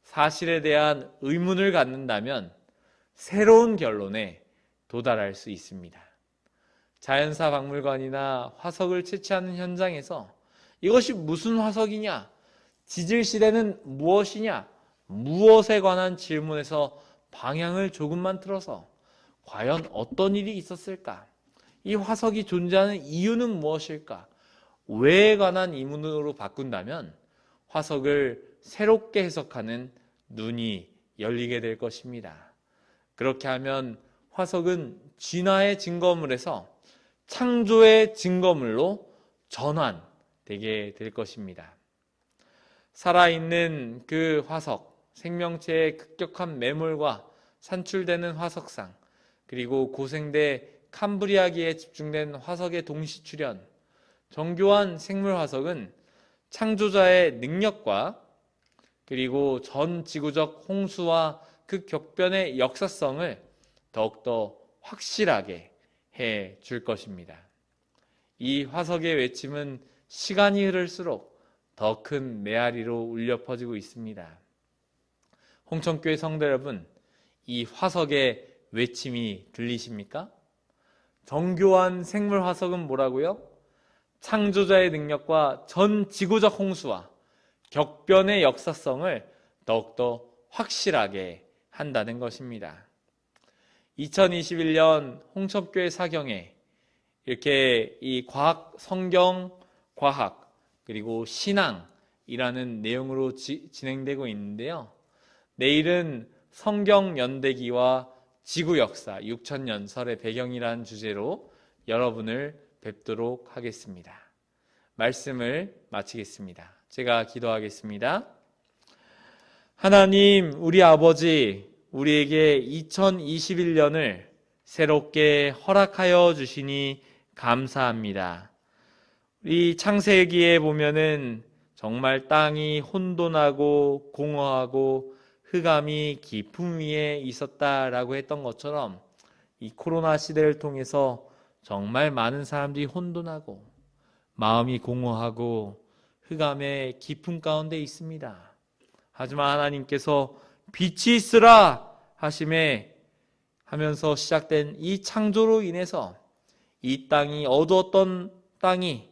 S1: 사실에 대한 의문을 갖는다면 새로운 결론에 도달할 수 있습니다. 자연사 박물관이나 화석을 채취하는 현장에서 이것이 무슨 화석이냐? 지질 시대는 무엇이냐? 무엇에 관한 질문에서 방향을 조금만 틀어서 과연 어떤 일이 있었을까? 이 화석이 존재하는 이유는 무엇일까? 왜에 관한 의문으로 바꾼다면 화석을 새롭게 해석하는 눈이 열리게 될 것입니다. 그렇게 하면 화석은 진화의 증거물에서 창조의 증거물로 전환되게 될 것입니다. 살아있는 그 화석, 생명체의 급격한 매몰과 산출되는 화석상, 그리고 고생대 캄브리아기에 집중된 화석의 동시 출현, 정교한 생물 화석은 창조자의 능력과 그리고 전 지구적 홍수와 그 격변의 역사성을 더욱더 확실하게 해 줄 것입니다. 이 화석의 외침은 시간이 흐를수록 더 큰 메아리로 울려 퍼지고 있습니다. 홍천교회 성도 여러분, 이 화석의 외침이 들리십니까? 정교한 생물 화석은 뭐라고요? 창조자의 능력과 전 지구적 홍수와 격변의 역사성을 더욱더 확실하게 한다는 것입니다. 2021년 홍천교회 사경에 이렇게 이 과학, 성경, 과학, 그리고 신앙이라는 내용으로 진행되고 있는데요. 내일은 성경 연대기와 지구 역사 6000년설의 배경이라는 주제로 여러분을 뵙도록 하겠습니다. 말씀을 마치겠습니다. 제가 기도하겠습니다. 하나님, 우리 아버지, 우리에게 2021년을 새롭게 허락하여 주시니 감사합니다. 이 창세기에 보면은 정말 땅이 혼돈하고 공허하고 흑암이 깊음 위에 있었다라고 했던 것처럼 이 코로나 시대를 통해서 정말 많은 사람들이 혼돈하고 마음이 공허하고 흑암의 깊음 가운데 있습니다. 하지만 하나님께서 빛이 있으라 하심에 하면서 시작된 이 창조로 인해서 이 땅이 어두웠던 땅이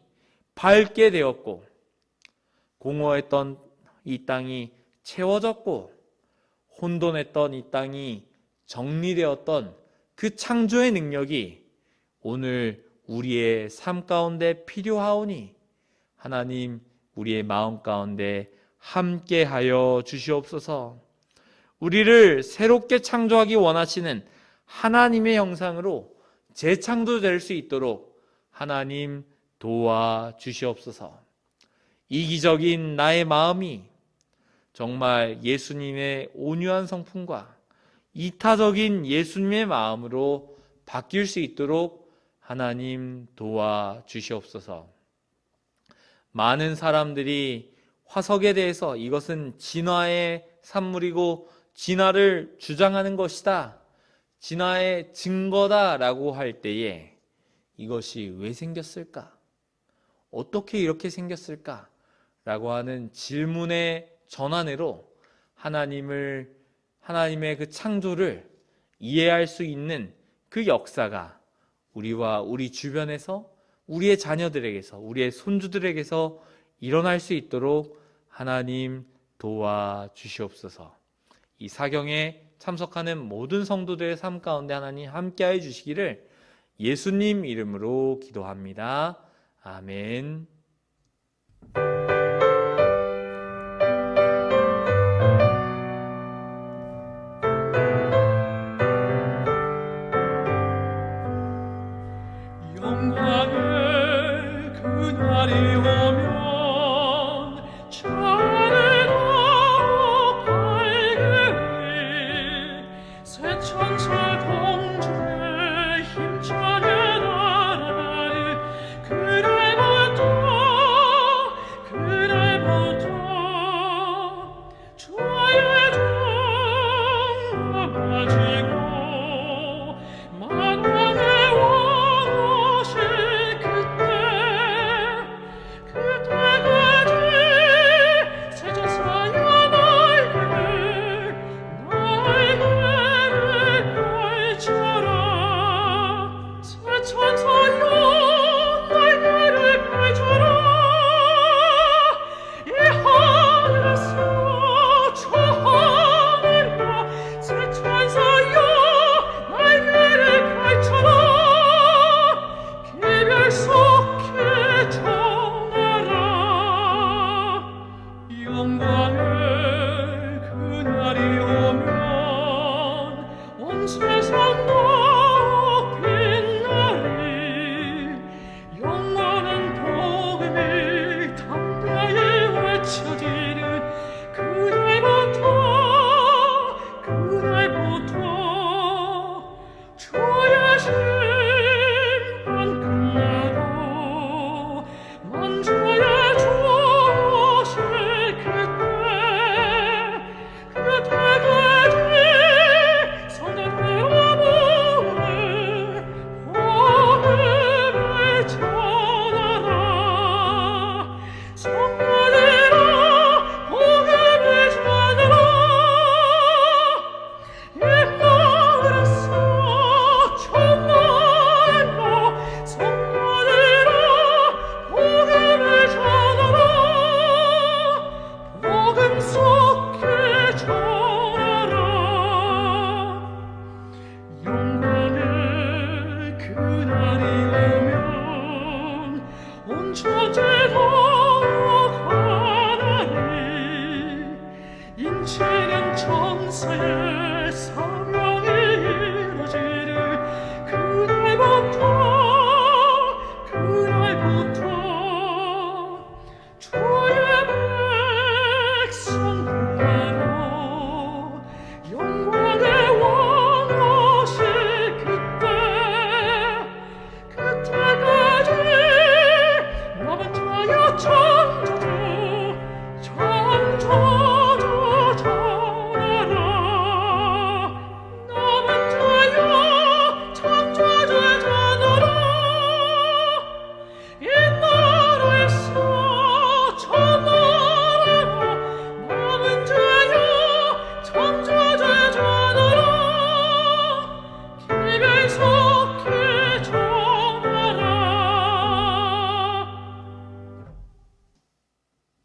S1: 밝게 되었고 공허했던 이 땅이 채워졌고 혼돈했던 이 땅이 정리되었던 그 창조의 능력이 오늘 우리의 삶 가운데 필요하오니 하나님 우리의 마음 가운데 함께하여 주시옵소서. 우리를 새롭게 창조하기 원하시는 하나님의 형상으로 재창조될 수 있도록 하나님 도와주시옵소서. 이기적인 나의 마음이 정말 예수님의 온유한 성품과 이타적인 예수님의 마음으로 바뀔 수 있도록 하나님 도와주시옵소서. 많은 사람들이 화석에 대해서 이것은 진화의 산물이고 진화를 주장하는 것이다, 진화의 증거다라고 할 때에 이것이 왜 생겼을까? 어떻게 이렇게 생겼을까? 라고 하는 질문의 전환으로 하나님의 그 창조를 이해할 수 있는 그 역사가 우리와 우리 주변에서 우리의 자녀들에게서 우리의 손주들에게서 일어날 수 있도록 하나님 도와주시옵소서. 이 사경에 참석하는 모든 성도들의 삶 가운데 하나님 함께해 주시기를 예수님 이름으로 기도합니다. 아멘.